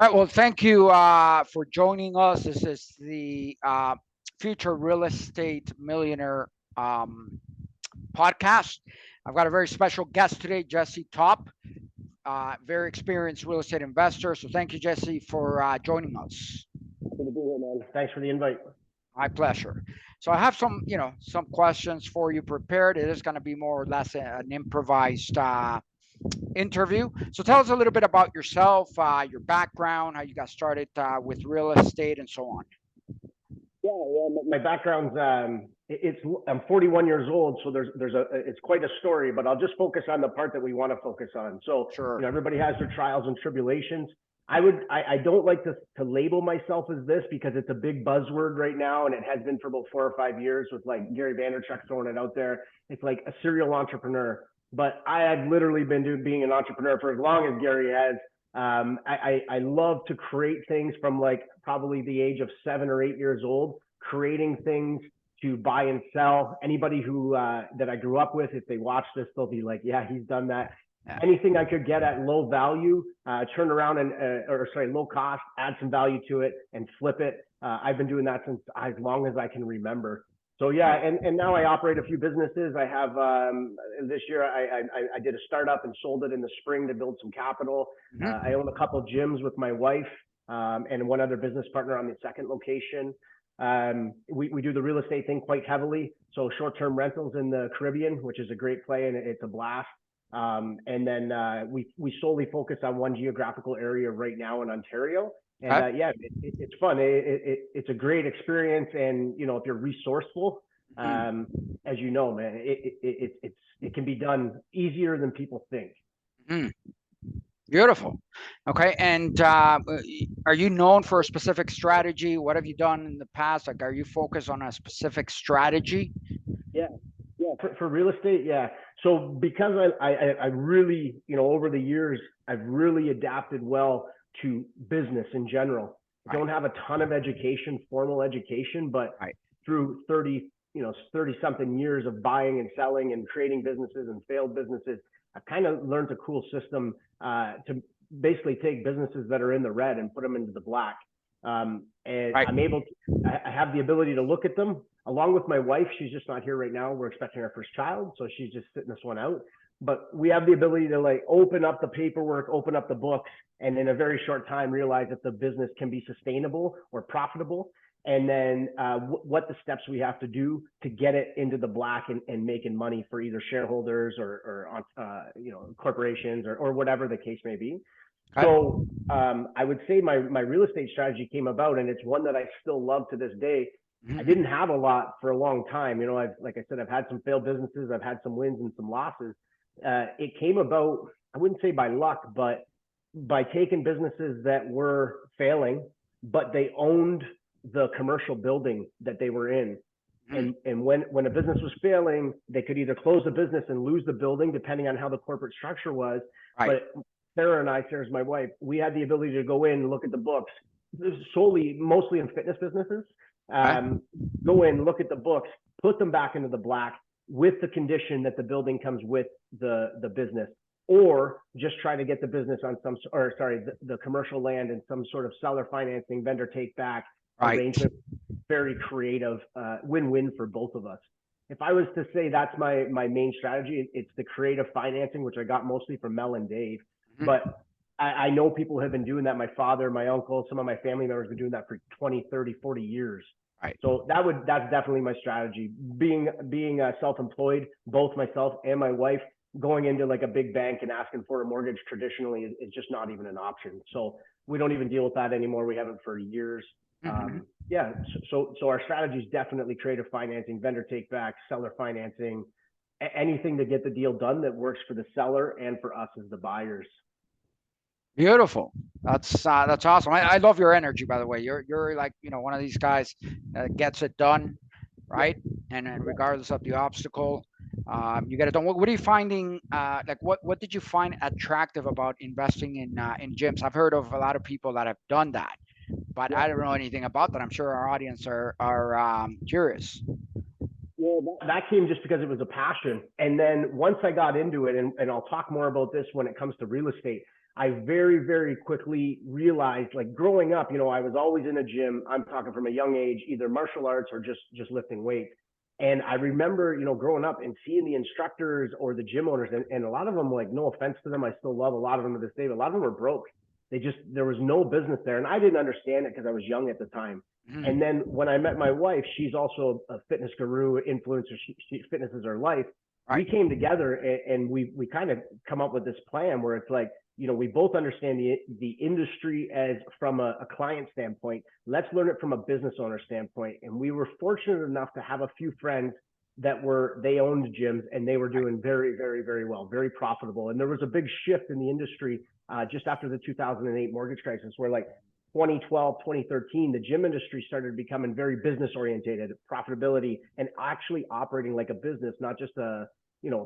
All right. Well, thank you for joining us. This is the Future Real Estate Millionaire um, podcast. I've got a very special guest today, Jesse Topp, very experienced real estate investor. So thank you, Jesse, for joining us. Happy to be here, man. Thanks for the invite. My pleasure. So I have some questions for you prepared. It is going to be more or less an improvised interview. So tell us a little bit about yourself, your background, how you got started with real estate, and so on. Yeah, my background's it's I'm 41 years old, so it's quite a story, but I'll just focus on the part that we want to focus on. So, Sure. everybody has their trials and tribulations. I don't like to label myself as this because it's a big buzzword right now, and it has been for about 4 or 5 years with like Gary Vaynerchuk throwing it out there. It's like a serial entrepreneur, but I have literally been being an entrepreneur for as long as Gary has. I love to create things from like probably the age of 7 or 8 years old, creating things to buy and sell. Anybody who that I grew up with, if they watch this, they'll be like, yeah, he's done that. Yeah. Anything I could get at low value, turn around and low cost, add some value to it and flip it. I've been doing that since as long as I can remember. So yeah, and now I operate a few businesses. I have this year I did a startup and sold it in the spring to build some capital. I own a couple gyms with my wife and one other business partner on the second location. We do the real estate thing quite heavily. So short-term rentals in the Caribbean, which is a great play and it's a blast. And then we solely focus on one geographical area right now in Ontario. And yeah, it's fun. It's a great experience. And, if you're resourceful, as you know, man, it can be done easier than people think. Beautiful. Okay. And are you known for a specific strategy? What have you done in the past? Like, are you focused on a specific strategy? Yeah. For real estate, yeah. So because I really, over the years, I've really adapted well to business in general. I don't have a ton of education, formal education, but through 30 something years of buying and selling and creating businesses and failed businesses, I've kind of learned a cool system to basically take businesses that are in the red and put them into the black. And I'm able to, I have the ability to look at them along with my wife. She's just not here right now. We're expecting our first child, so she's just sitting this one out. But we have the ability to like open up the paperwork, open up the books, and in a very short time realize that the business can be sustainable or profitable. And then what the steps we have to do to get it into the black and making money for either shareholders or corporations or whatever the case may be. So I would say my real estate strategy came about, and it's one that I still love to this day. I didn't have a lot for a long time. Like I said, I've had some failed businesses, I've had some wins and some losses. It came about, I wouldn't say by luck, but by taking businesses that were failing, but they owned the commercial building that they were in. And when a business was failing, they could either close the business and lose the building, depending on how the corporate structure was. But Sarah's my wife, we had the ability to go in and look at the books, mostly in fitness businesses. Go in, look at the books, put them back into the black with the condition that the building comes with the business, or just try to get the business on the commercial land and some sort of seller financing, vendor take back arrangement. Very creative, win-win for both of us. If I was to say that's my main strategy, it's the creative financing, which I got mostly from Mel and Dave. But I know people have been doing that. My father, my uncle, some of my family members have been doing that for 20, 30, 40 years. So that's definitely my strategy. Being self-employed, both myself and my wife, going into like a big bank and asking for a mortgage traditionally is just not even an option. So we don't even deal with that anymore. We haven't for years. So our strategy is definitely creative financing, vendor take back, seller financing, anything to get the deal done that works for the seller and for us as the buyers. Beautiful. That's awesome. I love your energy, by the way. You're like, one of these guys that gets it done, right? And regardless of the obstacle, you get it done. What are you finding? What did you find attractive about investing in gyms? I've heard of a lot of people that have done that, but I don't know anything about that. I'm sure our audience are curious. Well, that came just because it was a passion. And then once I got into it, and I'll talk more about this when it comes to real estate, I very, very quickly realized, like growing up, I was always in a gym. I'm talking from a young age, either martial arts or just lifting weights. And I remember, growing up and seeing the instructors or the gym owners, and a lot of them, like, no offense to them, I still love a lot of them to this day, but a lot of them were broke. There was no business there. And I didn't understand it because I was young at the time. And then when I met my wife, she's also a fitness guru, influencer. Fitness is her life. Right. We came together and we kind of come up with this plan where it's like, we both understand the industry as from a client standpoint. Let's learn it from a business owner standpoint. And we were fortunate enough to have a few friends they owned gyms and they were doing very, very, very well, very profitable. And there was a big shift in the industry just after the 2008 mortgage crisis, where like 2012, 2013, the gym industry started becoming very business oriented, profitability, and actually operating like a business, not just a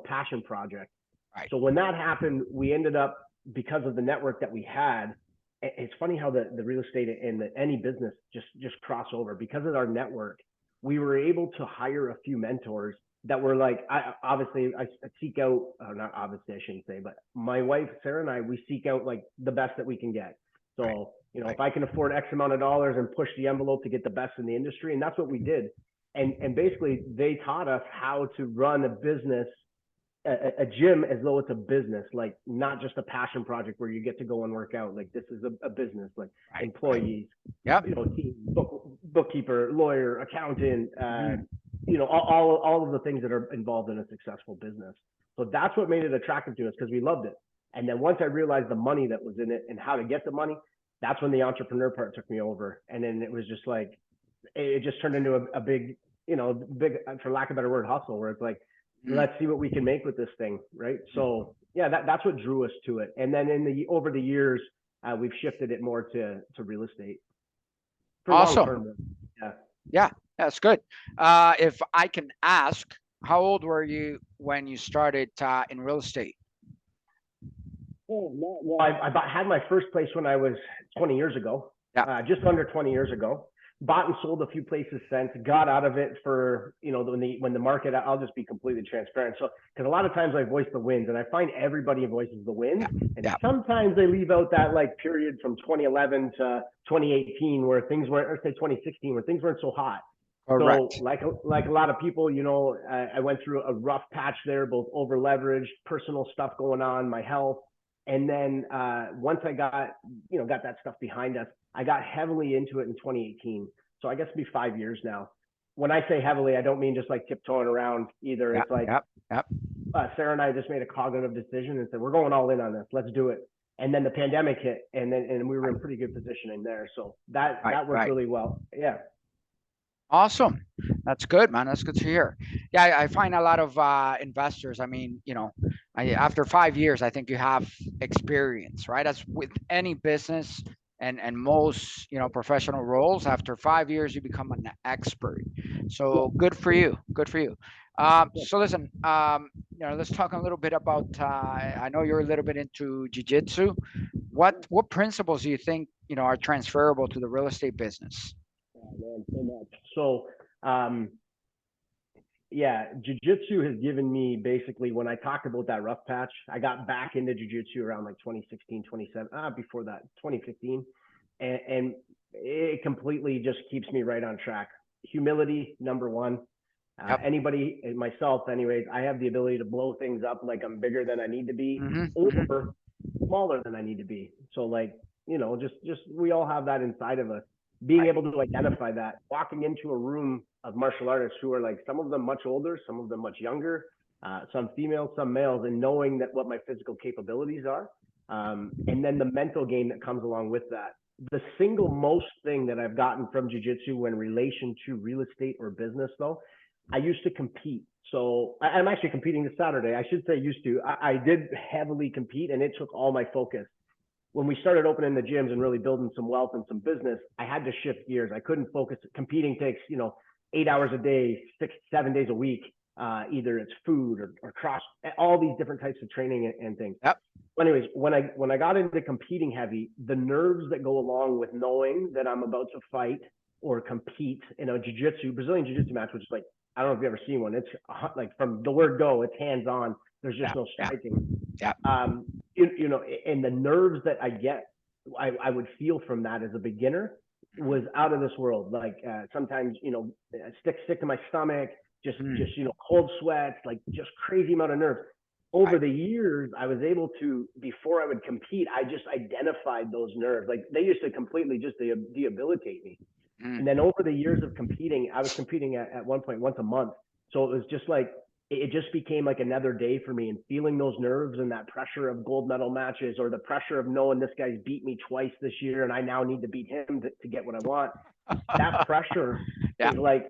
passion project. Right. So when that happened, we ended up, because of the network that we had, it's funny how the real estate and any business just cross over. Because of our network, we were able to hire a few mentors that were like, I seek out, not obviously I shouldn't say, but my wife Sarah and I, we seek out like the best that we can get. So right. If I can afford X amount of dollars and push the envelope to get the best in the industry, and that's what we did. And basically they taught us how to run a business, a gym, as though it's a business, like not just a passion project where you get to go and work out. Like this is a business, like Right. employees, Yep. Team, bookkeeper, lawyer, accountant, all of the things that are involved in a successful business. So that's what made it attractive to us, because we loved it. And then once I realized the money that was in it and how to get the money, that's when the entrepreneur part took me over. And then it was just like, it just turned into a big, for lack of a better word, hustle, where it's like, let's see what we can make with this thing. Right. So yeah, that's what drew us to it. And then over the years, we've shifted it more to real estate. For awesome. Long term. Yeah. Yeah, that's good. If I can ask, how old were you when you started in real estate? Well, I had my first place when I was 20 years ago, just under 20 years ago. Bought and sold a few places since, got out of it for, when the market, I'll just be completely transparent. So, because a lot of times I voice the wins, and I find everybody voices the wins. And sometimes they leave out that like period from 2011 to 2018 where things weren't, or say 2016, where things weren't so hot. Correct. So like a lot of people, I went through a rough patch there, both over leveraged, personal stuff going on, my health. And then once I got that stuff behind us, I got heavily into it in 2018. So I guess it'll be 5 years now. When I say heavily, I don't mean just like tiptoeing around either. It's like Sarah and I just made a cognitive decision and said, we're going all in on this. Let's do it. And then the pandemic hit, and we were in pretty good position in there. So that worked really well. Yeah. Awesome. That's good, man. That's good to hear. Yeah, I find a lot of investors. I mean, after 5 years, I think you have experience, right? As with any business and most, professional roles, after 5 years, you become an expert. So good for you. Good for you. So listen, let's talk a little bit about. I know you're a little bit into jiu-jitsu. What principles do you think are transferable to the real estate business? Man, so much. So, jiu-jitsu has given me, basically, when I talked about that rough patch, I got back into jiu-jitsu around like 2016, 2017, before that, 2015. And it completely just keeps me right on track. Humility, number one. Anybody, myself anyways, I have the ability to blow things up like I'm bigger than I need to be, or smaller than I need to be. So like, just we all have that inside of us. Being able to identify that, walking into a room of martial artists who are like, some of them much older, some of them much younger, some females, some males, and knowing that what my physical capabilities are, and then the mental game that comes along with that. The single most thing that I've gotten from jiu-jitsu in relation to real estate or business, though, I used to compete. So I'm actually competing this Saturday. I should say used to. I did heavily compete, and it took all my focus. When we started opening the gyms and really building some wealth and some business, I had to shift gears. I couldn't focus. Competing takes, 8 hours a day, 7 days a week. Either it's food or cross, all these different types of training and things. Anyways, when I got into competing heavy, the nerves that go along with knowing that I'm about to fight or compete in a Brazilian jiu-jitsu match, which is like I don't know if you've ever seen one. It's like from the word go, it's hands on. There's Yeah, just no yeah, striking. yeah. You know, and the nerves that I get, I would feel from that as a beginner was out of this world. Like sometimes, you know, stick to my stomach, Mm, you know, cold sweats, like just crazy amount of nerves. Over right. the years, I was able to, before I would compete, I just identified those nerves. Like they used to completely just debilitate me. And then Mm, over the years of competing, I was competing at one point once a month. So it was just like it just became like another day for me, and feeling those nerves and that pressure of gold medal matches, or the pressure of knowing this guy's beat me twice this year and I now need to beat him to get what I want. That pressure yeah. is like,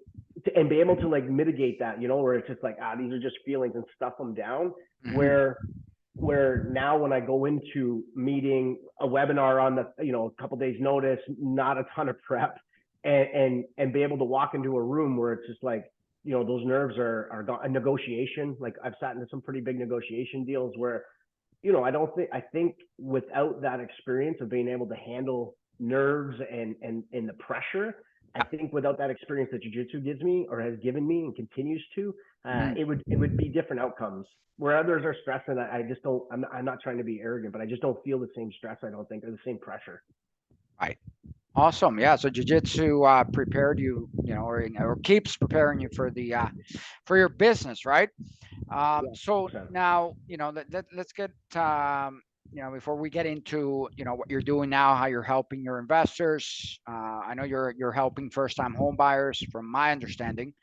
and be able to like mitigate that, you know, where it's just like, these are just feelings, and stuff them down. Hmm. Where now when I go into meeting a webinar on the, you know, a couple days notice, not a ton of prep, and be able to walk into a room where it's just like, you know, those nerves are gone. A negotiation, like I've sat into some pretty big negotiation deals where, you know, I think without that experience of being able to handle nerves and the pressure, I Yeah. think without that experience that jiu-jitsu gives me, or has given me and continues to, Hmm. it would be different outcomes. Where others are stressed, and I just don't. I'm not trying to be arrogant, but I just don't feel the same stress. I don't think, or the same pressure. Right. Awesome. Yeah. So jujitsu prepared you, you know, or keeps preparing you for your business, right? Yeah, So 100%. now, you know, let's get, you know, before we get into, you know, what you're doing now, how you're helping your investors. I know you're helping first-time home buyers, from my understanding.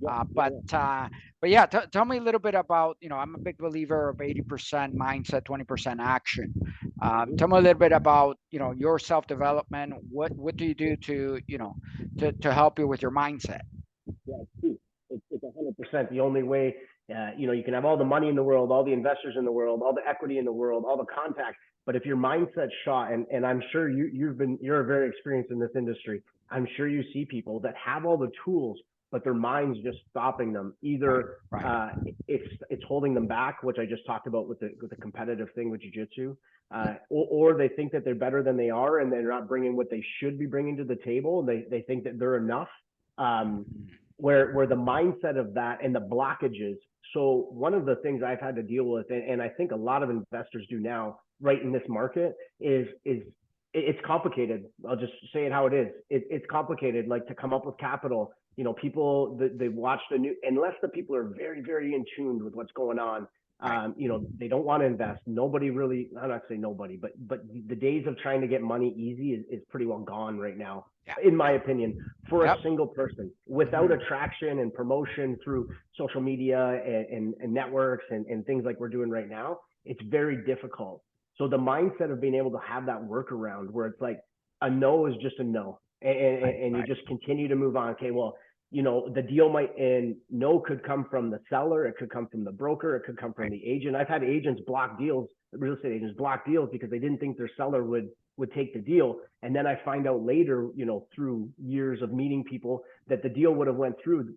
Yeah, Uh, yeah, but yeah. uh, but yeah, tell me a little bit about, you know, I'm a big believer of 80% mindset, 20% action. Mhm. Tell me a little bit about, you know, your self development. What do you do to, you know, to help you with your mindset? Yeah, it's true. It's 100% the only way. You know, you can have all the money in the world, all the investors in the world, all the equity in the world, all the contacts, but if your mindset's shot, and I'm sure you're very experienced in this industry. I'm sure you see people that have all the tools, but their mind's just stopping them. Right, Either right, it's holding them back, which I just talked about with the competitive thing with jujitsu, or they think that they're better than they are, and they're not bringing what they should be bringing to the table. They think that they're enough. Um, where the mindset of that and the blockages. So one of the things I've had to deal with, and I think a lot of investors do now, right in this market, is it's complicated. I'll just say it how it is. It's complicated, like to come up with capital. You know, people they watch the new, unless the people are very in tune with what's going on. right. You know, they don't want to invest. Nobody really, I'm not saying nobody, but the days of trying to get money easy is pretty well gone right now, Yeah, in my yeah. opinion, for a Yep. single person, without Hmm. attraction and promotion through social media and networks and things like we're doing right now. It's very difficult. So the mindset of being able to have that workaround where it's like a no is just a no, Right, and you right, just continue to move on. Okay, well, you know, the deal might, and no could come from the seller, it could come from the broker, it could come from right. the agent. I've had agents block deals, real estate agents block deals because they didn't think their seller would take the deal. And then I find out later, you know, through years of meeting people, that the deal would have went through.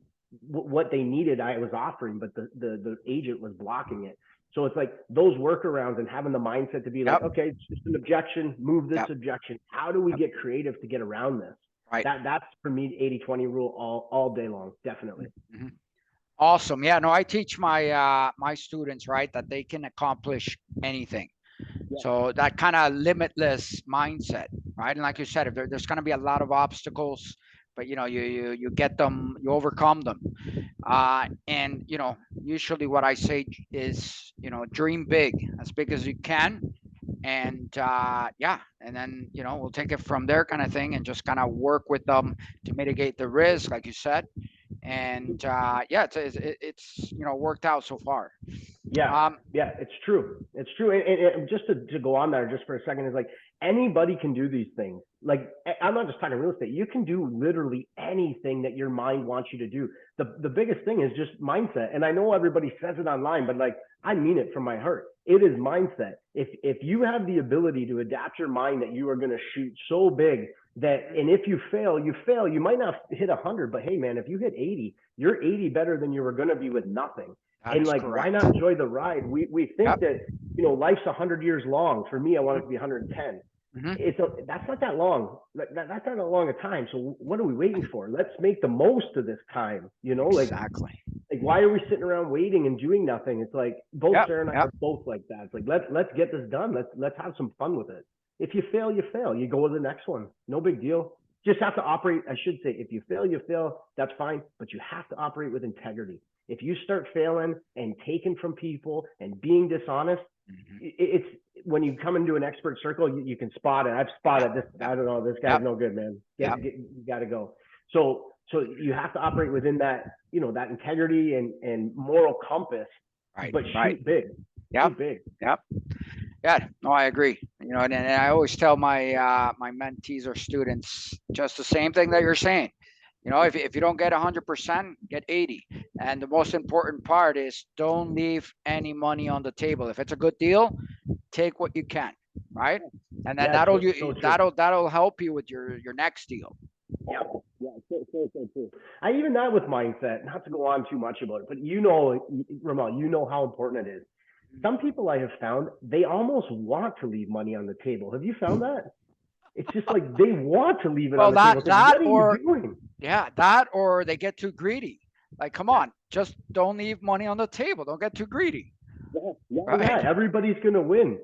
What they needed I was offering, but the agent was blocking it. So it's like those workarounds, and having the mindset to be like, Yep, okay, it's just an objection, move this yep, objection. How do we yep. get creative to get around this? Right. That's for me 80-20 rule all day long, definitely. Mhm. Awesome. Yeah. No, I teach my students, right, that they can accomplish anything. Yeah, So that kind of limitless mindset, right? And like you said, if there's going to be a lot of obstacles, but you know, you get them, you overcome them. And you know, usually what I say is, you know, dream big, as big as you can, and yeah, and then you know, we'll take it from there, kind of thing, and just kind of work with them to mitigate the risk, like you said. And yeah, it's you know, worked out so far. yeah, Um, yeah. It's true. It's true. And just to go on there just for a second, is like anybody can do these things. Like I'm not just talking real estate. You can do literally anything that your mind wants you to do. The biggest thing is just mindset. And I know everybody says it online, but like I mean it from my heart. It is mindset. If you have the ability to adapt your mind that you are going to shoot so big that, and if you fail, you fail. You might not hit 100, but hey man, if you hit 80, you're 80 better than you were going to be with nothing. that And is like, why correct. not enjoy the ride? We think Yep. that, you know, life's 100 years long. For me, I want it to be 110. Hmm. That's not that long. That's not that long a time. So what are we waiting for? Let's make the most of this time. Exactly. Like why are we sitting around waiting and doing nothing? It's like both Yep. Sarah and I Yep. are both like that. It's like let's get this done. Let's have some fun with it. If you fail, you fail. You go to the next one. No big deal. Just have to operate. I should say, if you fail, you fail. That's fine. But you have to operate with integrity. If you start failing and taking from people and being dishonest, Hmm. it's when you come into an expert circle, you can spot it. I've Yep. spotted this. Yep. I don't know. This guy's Yep. no good, man. Yep. You got to go. So you have to operate within that, that integrity and moral compass, Right. but Right. shoot big, Yep. shoot big. Yep. Yeah, no, I agree. And I always tell my my mentees or students just the same thing that you're saying. If you don't get 100%, get 80. And the most important part is don't leave any money on the table. If it's a good deal, take what you can, right? And then Yeah, that'll so you true. that'll help you with your next deal. Yeah, yeah, so true. I even that with mindset. Not to go on too much about it, but Ramon, you know how important it is. Some people I have found they almost want to leave money on the table. Have you found that? It's just like they want to leave it on Well, the table. that It's like, that what are you or doing? yeah, that or they get too greedy. Like, come on, just don't leave money on the table. Don't get too greedy, Yeah, yeah, yeah. right? Everybody's gonna win.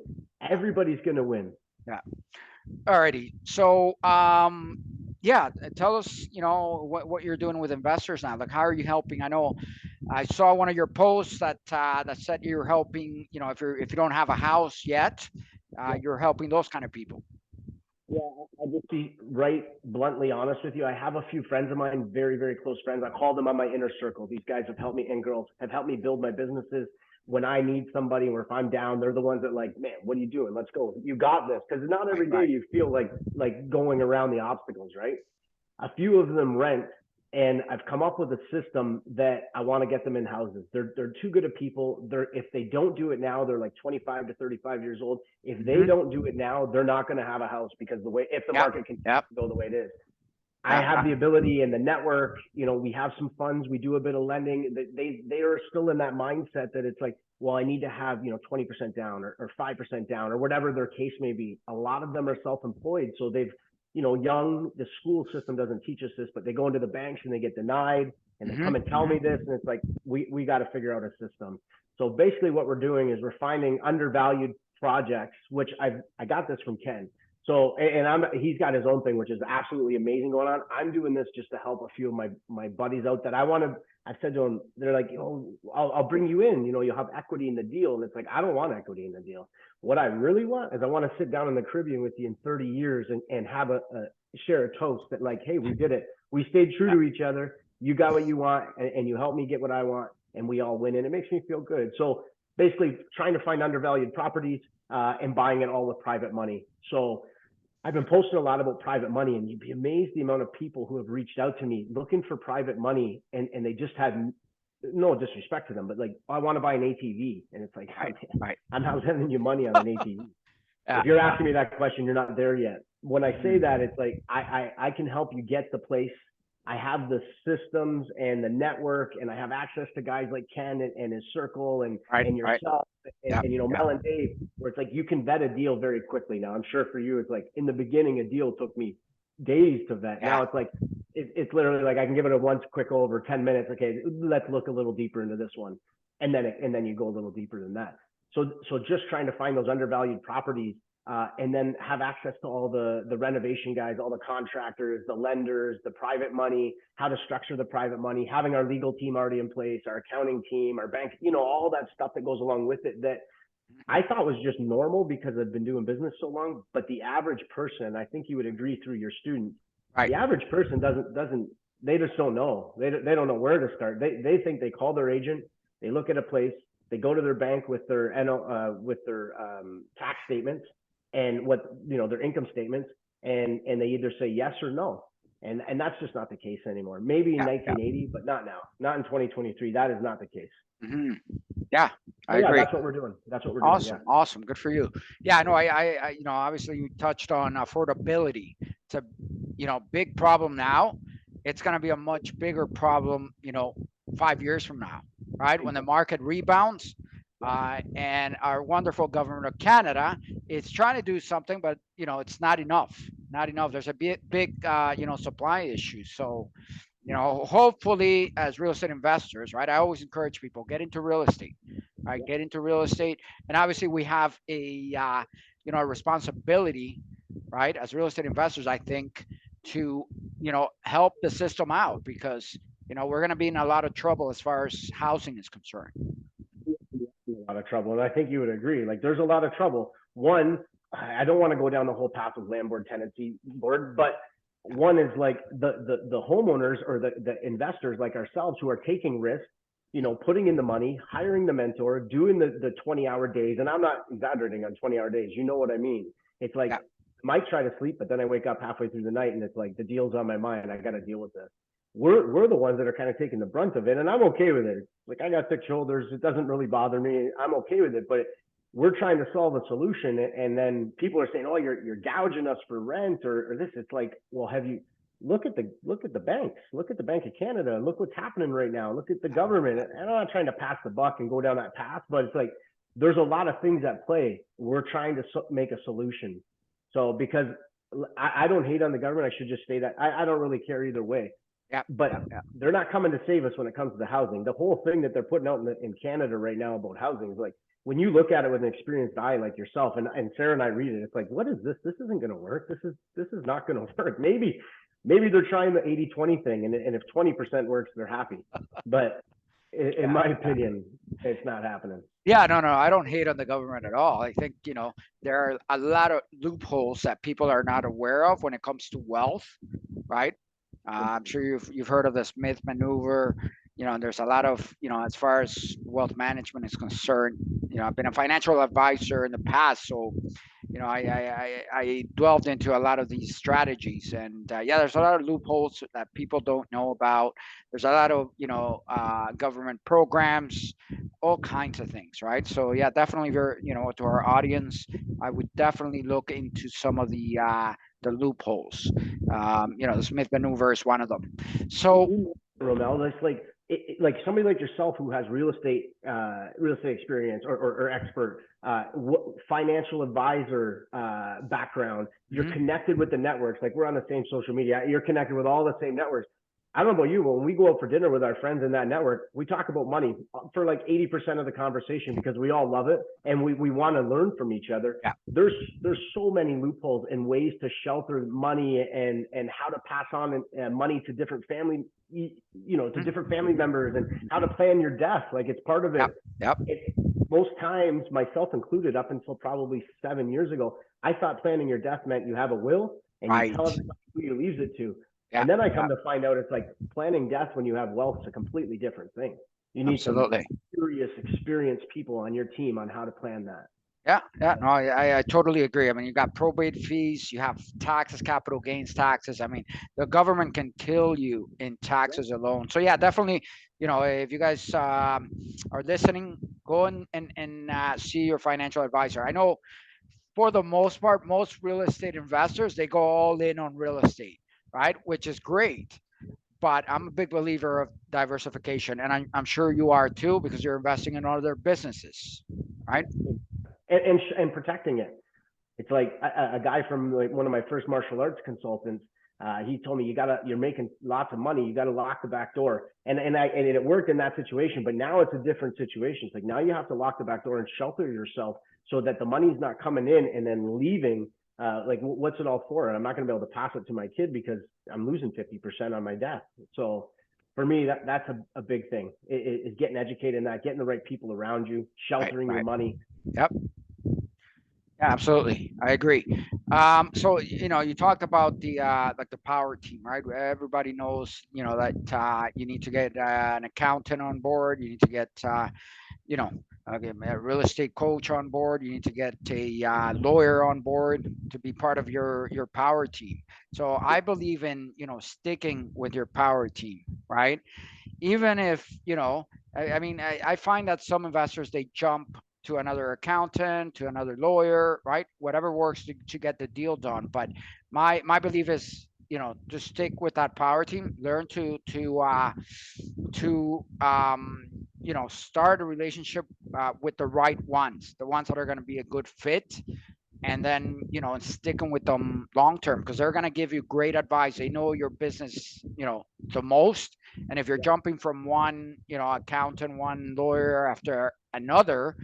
Yeah, Everybody's gonna win. yeah. Alrighty. So, yeah, tell us, what you're doing with investors now. Like, how are you helping? I know I saw one of your posts that said you're helping. If you don't have a house yet, Yeah, you're helping those kind of people. yeah. I'll just be right bluntly honest with you. I have a few friends of mine, very, very close friends. I call them on my inner circle. These guys have helped me, and girls have helped me build my businesses. When I need somebody or if I'm down, they're the ones that like, man, what are you doing? Let's go. You got this. Because not Right, every day right. you feel like going around the obstacles, right? A few of them rent, and I've come up with a system that I want to get them in houses. They're too good of people. If they don't do it now, they're like 25 to 35 years old. If they Mm-hmm. don't do it now, they're not going to have a house because if the Yep, market continues yep, to go the way it is. I yeah, have the ability and the network. We have some funds. We do a bit of lending. They are still in that mindset that it's like, well, I need to have 20% down or 5% down or whatever their case may be. A lot of them are self-employed, so they've young. The school system doesn't teach us this, but they go into the banks and they get denied, and they mm-hmm, come and tell mm-hmm. me this, and it's like we got to figure out a system. So basically, what we're doing is we're finding undervalued projects, which I got this from Ken. So, and he's got his own thing, which is absolutely amazing going on. I'm doing this just to help a few of my buddies out that I want to. I've said to them, they're like, I'll bring you in. You'll have equity in the deal, and it's like I don't want equity in the deal. What I really want is I want to sit down in the Caribbean with you in 30 years and have a share a toast that like, hey, we did it. We stayed true Yeah, to each other. You got what you want, and you helped me get what I want, and we all win. And it makes me feel good. So basically, trying to find undervalued properties and buying it all with private money. So I've been posting a lot about private money, and you'd be amazed the amount of people who have reached out to me looking for private money, and they just had no disrespect to them, but like, I want to buy an ATV, and it's like, right, right. I'm not lending you money on an ATV. Yeah, If you're yeah. asking me that question, you're not there yet. When I say that, Mm. it's like I can help you get the place. I have the systems and the network, and I have access to guys like Ken and his circle Right, and right. yourself Yeah, and yeah, Mel and Dave, where it's like you can vet a deal very quickly. Now, I'm sure for you, it's like in the beginning, a deal took me days to vet. yeah. Now it's like it's literally like I can give it a once quick over 10 minutes. Okay, let's look a little deeper into this one, and then you go a little deeper than that. So just trying to find those undervalued properties and then have access to all the renovation guys, all the contractors, the lenders, the private money, how to structure the private money, having our legal team already in place, our accounting team, our bank, all that stuff that goes along with it that I thought was just normal because I've been doing business so long. But the average person, I think you would agree through your students, Right. the average person doesn't they just don't know. They don't know where to start. They think they call their agent, they look at a place, they go to their bank with their tax statements and their income statements, and they either say yes or no. And that's just not the case anymore. Maybe in Yeah, yeah. 1980, but not now. Not in 2023. That is not the case. Hmm. Yeah, I But yeah, agree. that's what we're doing. That's what we're doing. Yeah. Awesome, awesome. Good for you. Yeah, no, obviously you touched on affordability. It's a, big problem now. It's going to be a much bigger problem, 5 years from now, right? When the market rebounds, And our wonderful government of Canada is trying to do something, but it's not enough. Not enough. There's a big supply issue. So hopefully, as real estate investors, right? I always encourage people get into real estate, right? Get into real estate, and obviously we have a responsibility, right? As real estate investors, I think to help the system out because we're going to be in a lot of trouble as far as housing is concerned. A lot of trouble, and I think you would agree. Like, there's a lot of trouble. One, I don't want to go down the whole path of landlord tenancy board, but one is like the homeowners or the investors like ourselves who are taking risks, putting in the money, hiring the mentor, doing the 20-hour days. And I'm not exaggerating on 20-hour days. You know what I mean? It's like, Yeah, I might try to sleep, but then I wake up halfway through the night and it's like the deal's on my mind. I got to deal with this. We're the ones that are kind of taking the brunt of it, and I'm okay with it. Like, I got thick shoulders; it doesn't really bother me. I'm okay with it, but we're trying to solve a solution, and then people are saying, "Oh, you're gouging us for rent or this." It's like, well, have you look at the banks, look at the Bank of Canada, look what's happening right now, look at the government. And I'm not trying to pass the buck and go down that path, but it's like there's a lot of things at play. We're trying to make a solution. So because I don't hate on the government, I should just say that I don't really care either way, yeah, but yeah, yeah. they're not coming to save us when it comes to the housing. The whole thing that they're putting out in Canada right now about housing is like, when you look at it with an experienced eye like yourself, and Sarah and I read it, it's like, what is this? This isn't going to work. This is not going to work. Maybe they're trying the 80-20 thing, and if 20% works, they're happy. But in Yeah. my opinion, it's not happening. Yeah, no, no, I don't hate on the government at all. I think, there are a lot of loopholes that people are not aware of when it comes to wealth, right? I'm sure you've heard of the Smith maneuver. And there's a lot of, as far as wealth management is concerned, I've been a financial advisor in the past, so I delved into a lot of these strategies, and yeah, there's a lot of loopholes that people don't know about. There's a lot of government programs, all kinds of things, right? So yeah, definitely very to our audience, I would definitely look into some of the loopholes. The Smith maneuver is one of them. So Romel, that's like somebody like yourself who has real estate experience or expert financial advisor background. You're mhm, connected with the networks. Like, we're on the same social media. You're connected with all the same networks. I don't know about you, but when we go out for dinner with our friends in that network, we talk about money for like 80% of the conversation because we all love it and we want to learn from each other. yeah, There's so many loopholes and ways to shelter money and how to pass on money to different to mhm, different family members, and how to plan your death. Like, it's part of it. yep, yep, Most times, myself included, up until probably 7 years ago, I thought planning your death meant you have a will and you right, tell everybody who you leaves it to. yeah, And then I yeah, come to find out it's like planning death when you have wealth is a completely different thing. You need some absolutely. serious, experienced people on your team on how to plan that. Yeah, yeah, no, I totally agree. I mean, you got probate fees, you have taxes, capital gains taxes. I mean, the government can kill you in taxes alone. So yeah, definitely, if you guys are listening, go and see your financial advisor. I know for the most part, most real estate investors, they go all in on real estate, right? Which is great. But I'm a big believer of diversification, and I'm sure you are too, because you're investing in other businesses, right? And protecting it. It's like a guy from like one of my first martial arts consultants. He told me, you're making lots of money. You got to lock the back door. And it worked in that situation, but now it's a different situation. It's like, now you have to lock the back door and shelter yourself so that the money's not coming in and then leaving. Like, what's it all for? And I'm not going to be able to pass it to my kid because I'm losing 50% on my death. So for me, that's a big thing, is getting educated in that, getting the right people around you, Right, sheltering your right. money. Yep. Yeah, absolutely. I agree. So you talked about the like the power team, right? Where everybody knows, that you need to get an accountant on board. You need to get, you know, a real estate coach on board. You need to get a lawyer on board to be part of your power team. So I believe in sticking with your power team, right? Even if I mean, I find that some investors, they jump to another accountant, to another lawyer, right? Whatever works to get the deal done. But my belief is, just stick with that power team. Learn to start a relationship with the right ones, the ones that are going to be a good fit, and then and sticking with them long term, because they're going to give you great advice. They know your business the most. And if you're jumping from one accountant, one lawyer after another,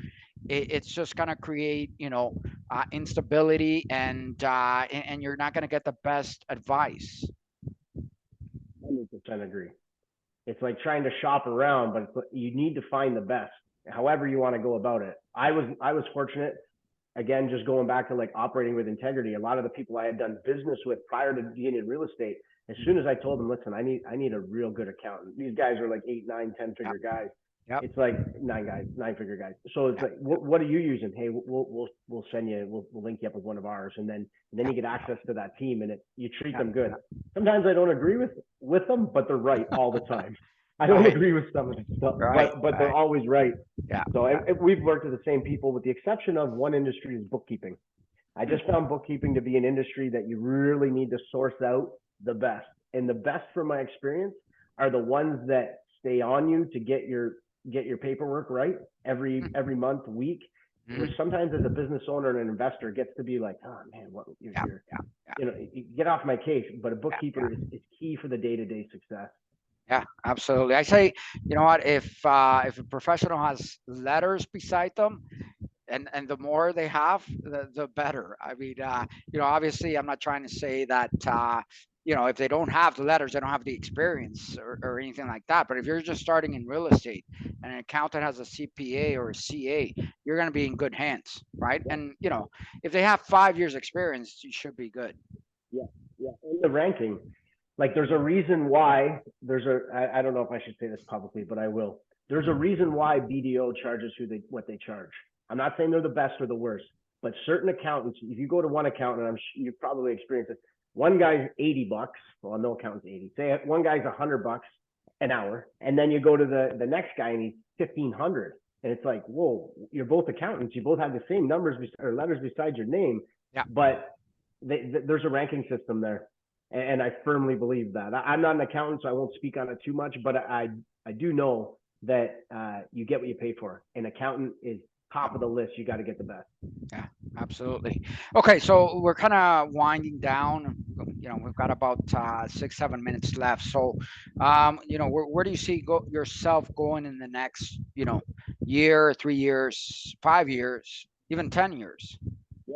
it's just going to create instability, and you're not going to get the best advice. 100% agree. It's like trying to shop around, but you need to find the best, however you want to go about it. I was fortunate, again, just going back to like operating with integrity. A lot of the people I had done business with prior to being in real estate, as soon as I told them, listen, I need a real good accountant. These guys are like 8, 9, 10 Yep. figure guys. Yep. It's like 9 figure guys. So it's Yep. like, what are you using? Hey, we'll send you, we'll link you up with one of ours, and then you Yep. get access to that team, and you treat Yep. them good. Yep. Sometimes I don't agree with them, but they're right all the time. I don't Right. agree with some of the stuff, Right. but they're Right. always right. Yeah. So Yeah. we've worked with the same people, with the exception of one industry, is bookkeeping. I just found bookkeeping to be an industry that you really need to source out the best. And the best, from my experience, are the ones that stay on you to get your paperwork right every month, week. Which Mhm. sometimes, as a business owner and an investor, gets to be like, oh man, what Yeah. you're Yeah. Yeah. you get off my case. But a Yeah. bookkeeper is key for the day-to-day success. Yeah, absolutely. I say, you know what, if a professional has letters beside them, and the more they have, the better. I mean, obviously, I'm not trying to say that if they don't have the letters, they don't have the experience, or anything like that. But if you're just starting in real estate and an accountant has a CPA or a CA, you're going to be in good hands, right? And if they have 5 years experience, you should be good. Yeah, yeah. In the ranking, like, there's a reason why I don't know if I should say this publicly, but I will. There's a reason why BDO charges what they charge. I'm not saying they're the best or the worst, but certain accountants, if you go to one accountant, you've probably experienced it. One guy's $80. Well, no accountant's 80. Say one guy's $100 an hour, and then you go to the next guy and he's 1,500. And it's like, whoa, you're both accountants. You both have the same numbers or letters beside your name, Yeah. but there's a ranking system there, and I firmly believe that. I'm not an accountant, so I won't speak on it too much, but I do know that you get what you pay for. An accountant is top of the list. You got to get the best. Yeah, absolutely. Okay, so we're kind of winding down. We've got about 6, 7 minutes left. So, where do you see yourself going in the next, year, 3 years, 5 years, even 10 years? Yeah.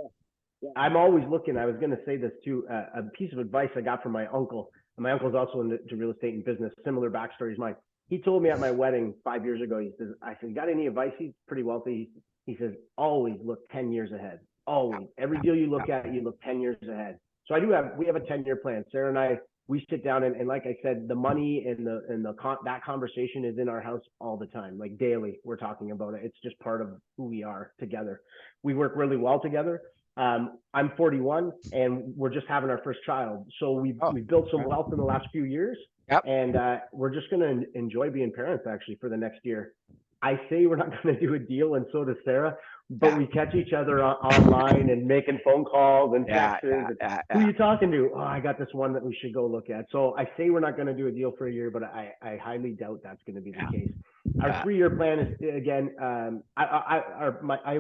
Yeah. I'm always looking. I was going to say this too. A piece of advice I got from my uncle. And my uncle's also into real estate and business, similar backstory as mine. He told me at my wedding 5 years ago. He says, "I said, got any advice?" He's pretty wealthy. He says, "Always look 10 years ahead. Always. Every deal you look at, you look 10 years ahead." So we have a 10-year plan. Sarah and I, we sit down, and like I said, the money that conversation is in our house all the time, like daily. We're talking about it. It's just part of who we are together. We work really well together. I'm 41, and we're just having our first child. So Oh, we've built some okay. wealth in the last few years, Yep. and we're just going to enjoy being parents, actually, for the next year. I say we're not going to do a deal, and so does Sarah, but Yeah. we catch each other online and making phone calls and Yeah. texts. Yeah. And Yeah. who are Yeah. you talking to? Oh, I got this one that we should go look at. So I say we're not going to do a deal for a year, but I highly doubt that's going to be the Yeah. case. Our Yeah. 3 year plan is, again,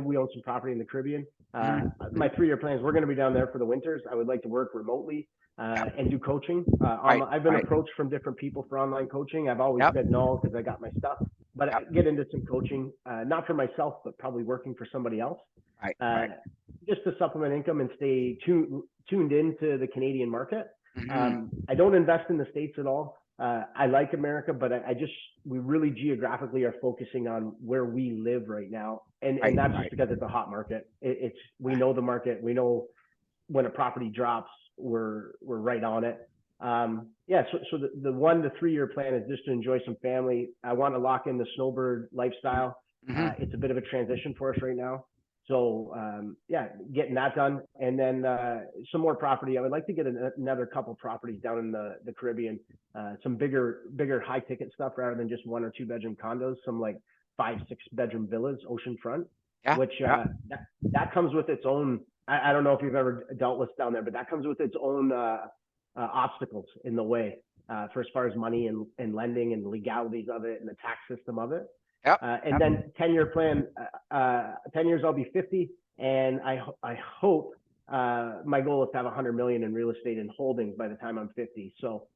we own some property in the Caribbean. Mhm. My 3 year plan is we're going to be down there for the winters. I would like to work remotely Yeah. and do coaching. Right. I've been Right. approached from different people for online coaching. I've always Yep. said no because I got my stuff, but I Yep. get into some coaching, not for myself, but probably working for somebody else, Right. uh, Right. just to supplement income and stay tuned into the Canadian market. Mhm. I don't invest in the States at all. I like America, but we really geographically are focusing on where we live right now, and Right. that's just Right. because it's a hot market. We know the market. We know when a property drops, we're right on it. Yeah, so the 1 to 3 year plan is just to enjoy some family. I want to lock in the snowbird lifestyle. It's a Mhm. bit of a transition for us right now. So yeah, getting that done, and then some more property. I would like to get another couple properties down in the Caribbean, some bigger high ticket stuff rather than just 1 or 2 bedroom condos. Some like 5, 6 bedroom villas, oceanfront, Yeah. which Yeah. that comes with its own. I don't know if you've ever dealt with down there, but that comes with its own obstacles in the way for as far as money and lending and legalities of it and the tax system of it. Yep. And Yep. then 10-year plan, 10 years I'll be 50. And I hope my goal is to have 100 million in real estate and holdings by the time I'm 50. So,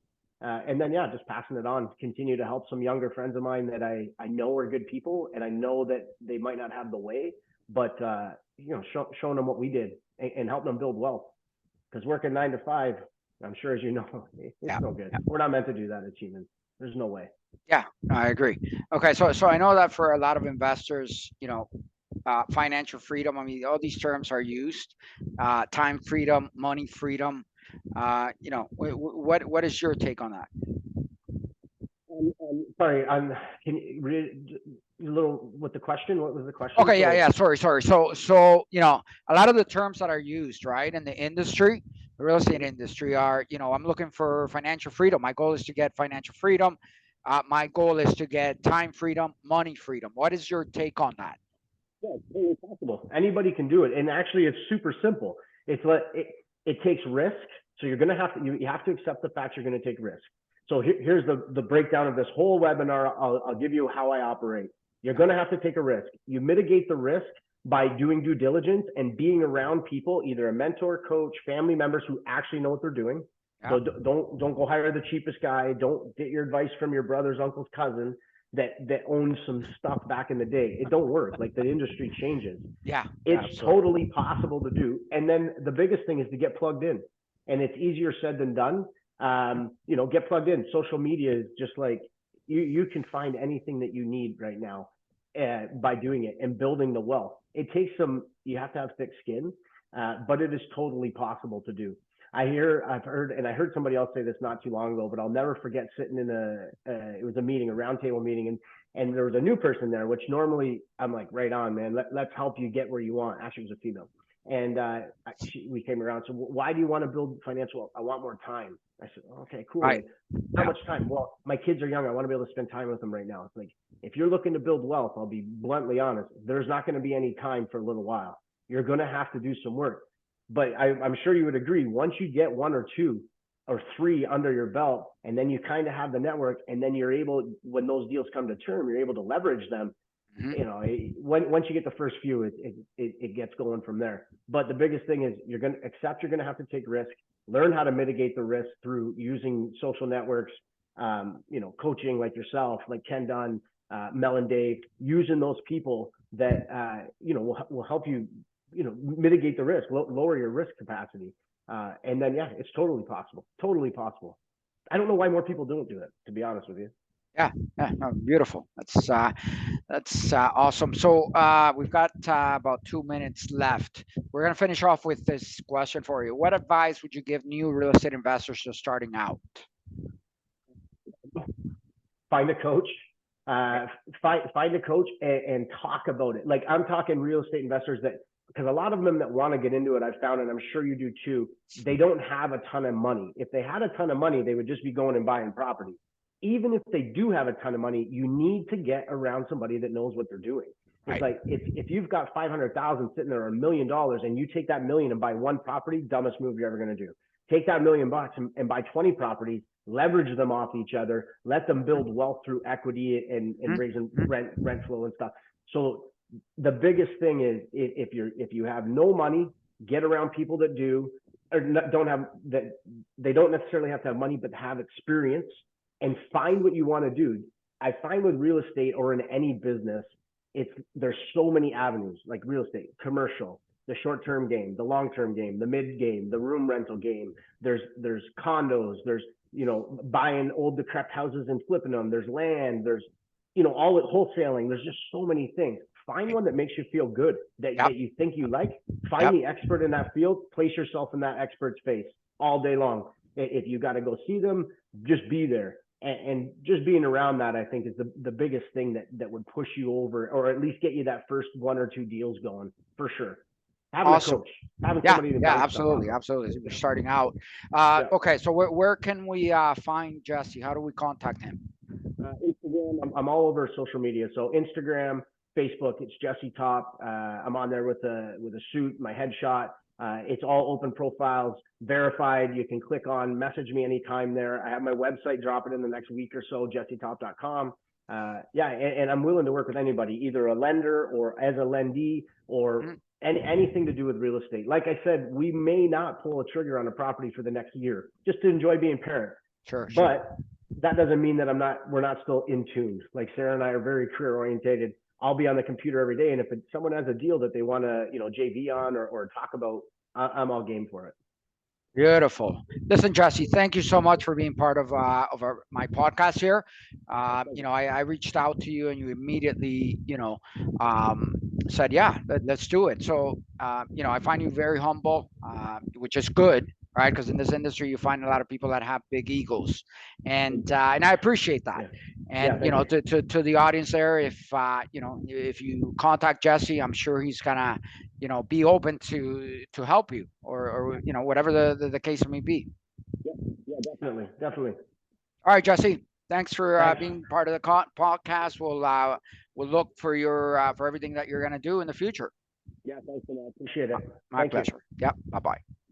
and then, yeah, just passing it on, continue to help some younger friends of mine that I know are good people, and I know that they might not have the way, but, showing them what we did and helping them build wealth. Because working 9 to 5, I'm sure, as you know, it's Yep. no good. Yep. We're not meant to do that achievement. There's no way. Yeah, I agree. Okay, so I know that for a lot of investors, financial freedom. I mean, all these terms are used. Time freedom, money freedom. What is your take on that? Sorry, can you read a little with the question? What was the question? Okay, yeah, So, yeah. Sorry. So a lot of the terms that are used, right, in the industry, the real estate industry, are, I'm looking for financial freedom. My goal is to get financial freedom. My goal is to get time freedom, money freedom. What is your take on that? yeah, it's totally possible. Anybody can do it, and actually, it's super simple. It takes risk, so you're gonna have to you have to accept the fact you're gonna take risk. So here's the breakdown of this whole webinar. I'll give you how I operate. You're gonna have to take a risk. You mitigate the risk by doing due diligence and being around people, either a mentor, coach, family members who actually know what they're doing. Yeah, So don't go hire the cheapest guy. Don't get your advice from your brother's uncle's cousin that owns some stuff back in the day. It don't work. Like, the industry changes. yeah, yeah, It's absolutely. totally possible to do. And then the biggest thing is to get plugged in. And it's easier said than done. Get plugged in. Social media is just like, you can find anything that you need right now by doing it and building the wealth. It takes you have to have thick skin, but it is totally possible to do. I've heard, and I heard somebody else say this not too long ago, but I'll never forget sitting in it was a meeting, a roundtable meeting, and there was a new person there, which normally I'm like, right on, man, let's help you get where you want. Actually, it was a female. And we came around. So why do you want to build financial? I want more time. I said, okay, cool. Right. Like, how Yeah. much time? Well, my kids are young. I want to be able to spend time with them right now. It's like, if you're looking to build wealth, I'll be bluntly honest, there's not going to be any time for a little while. You're going to have to do some work. But I'm sure you would agree, once you get 1 or 2 or 3 under your belt, and then you kind of have the network, and then you're able, when those deals come to term, you're able to leverage them. Hmm. Once you get the first few, it gets going from there. But the biggest thing is you're going to accept you're going to have to take risk, learn how to mitigate the risk through using social networks, coaching like yourself, like Ken Dunn, Mel and Dave, using those people that will help you, mitigate the risk, lower your risk capacity, and then, yeah, it's totally possible. Totally possible. I don't know why more people don't do it, to be honest with you. Yeah, yeah, no, beautiful. That's awesome. So we've got about 2 minutes left. We're gonna finish off with this question for you. What advice would you give new real estate investors just starting out? Find a coach, uh, find a coach and talk about it. Like, I'm talking real estate investors that, because a lot of them that want to get into it, I've found, and I'm sure you do too, they don't have a ton of money. If they had a ton of money, they would just be going and buying property. Even if they do have a ton of money, you need to get around somebody that knows what they're doing. It's Right. like, if you've got 500,000 sitting there, $1 million, and you take that million and buy one property, dumbest move you're ever going to do. Take that $1 million and buy 20 properties, leverage them off each other, let them build wealth through equity and raising rent flow and stuff. So the biggest thing is, if you have no money, get around people that do, or don't have that. They don't necessarily have to have money, but have experience, and find what you want to do. I find with real estate, or in any business, there's so many avenues, like real estate, commercial, the short-term game, the long-term game, the mid game, the room rental game. There's condos, there's, buying old decrepit houses and flipping them. There's land, there's, all it wholesaling. There's just so many things. Find one that makes you feel good, that Yep. you think you like. Find Yep. the expert in that field, place yourself in that expert's face all day long. If you got to go see them, just be there. And just being around that, I think, is the biggest thing that would push you over, or at least get you that first 1 or 2 deals going, for sure. Having Awesome. a coach, having Yeah, somebody to yeah, bounce stuff off absolutely, of. absolutely. We're Yeah. starting out. Yeah. Okay, so where can we find Jesse? How do we contact him? Instagram, I'm all over social media. So Instagram, Facebook, it's Jesse Topp. I'm on there with a suit, my headshot. It's all open profiles, verified. You can click on, message me anytime there. I have my website dropping in the next week or so, jessetopp.com. yeah, and I'm willing to work with anybody, either a lender or as a lendee or Mhm. anything to do with real estate. Like I said, we may not pull a trigger on a property for the next year just to enjoy being parents, Sure, sure. but that doesn't mean that we're not still in tune. Like Sarah and I are very career orientated. I'll be on the computer every day, and if someone has a deal that they want to, JV on or talk about, I'm all game for it. Beautiful. Listen, Jesse, thank you so much for being part of my podcast here. I reached out to you and you immediately, um, said, yeah, let's do it. So, I find you very humble, which is good, right? Because in this industry, you find a lot of people that have big egos, and I appreciate that. Yeah, yeah, And thank you. to the audience there, if you contact Jesse, I'm sure he's gonna be open to help you, or whatever the case may be. Yeah, yeah, definitely, definitely. All right, Jesse, thanks for Thanks. being part of the podcast. We'll look for your for everything that you're going to do in the future. Yeah, thanks a lot. Appreciate it. My Thank you. pleasure. Yep. Bye bye.